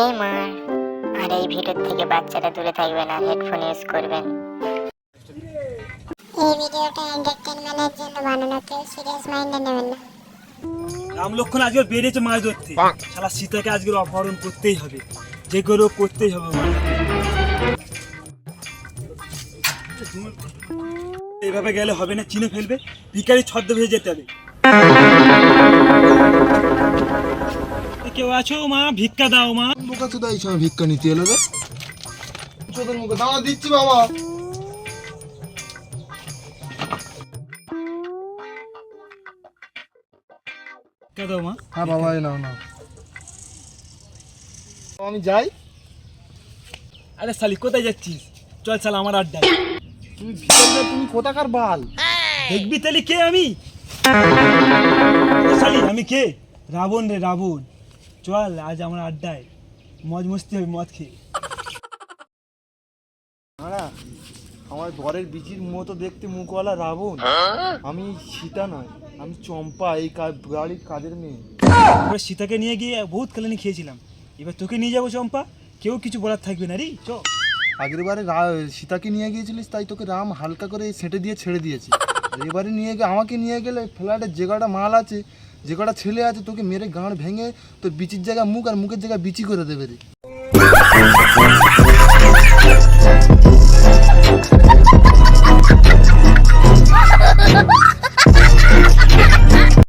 দিলেই মার। আর এই ভিডিও থেকে বাচ্চারা দূরে থাকবেন আর হেডফোন ইউজ করবেন। এই ভিডিওটা এন্টারটেইনমেন্টের জন্য বানানো, কেউ সিরিয়াস মাইন্ডে নেবেন না। রাম লক্ষণ আজকে বেরিয়েছে মাছ ধরতে, শালা সীতাকে আজকে অপহরণ করতেই হবে, যে করে করতেই হবে। এইভাবে গেলে হবে না, চিনে ফেলবে, ভিখারি ছদ্মবেশে যেতে হবে। কেউ আছো মা? ভিক্ষা দাও মা। বোকা চোদা এই সময় ভিক্ষা নিতে এলো রে। চোদন মুখে দাঁড়া দিচ্ছি বাবা। ভিক্ষা দাও মা। হ্যাঁ বাবা, এই নাও নাও। আমি যাই। আরে শালি কোথায় যাচ্ছিস? চল শালা আমার আড্ডায়। তুমি ভিক্ষা, তুমি কোথাকার বাল? দেখবি তাহলে কে আমি? শালি আমি কে? রাবণ রে রাবণ। চল আজ আমার আড্ডায় মজ মস্তি হবে মদ খেয়ে। না, আমার ঘরের বিচির মতো দেখতে মুখওয়ালা রাবণ। আমি সীতা নয়, আমি চম্পা, এই বাড়ির কাজের মেয়ে। এবার সীতাকে নিয়ে গিয়ে বহুত কালানি খেয়েছিলাম, এবার তোকে নিয়ে যাবো চম্পা, কেউ কিছু বলার থাকবে না রে। চ। আগের বারে সীতাকে নিয়ে গিয়েছিলিস, তাই তোকে রাম হালকা করে সেটে দিয়ে ছেড়ে দিয়েছে। আর এবারে আমাকে নিয়ে গেলে ফ্ল্যাটের যে কটা মাল আছে, যে কটা ছেলে আছে, তোকে মেরে গাঁড় ভেঙে তোর বিচির জায়গা মুখ আর মুখের জায়গা বিচি করে দেবে রে।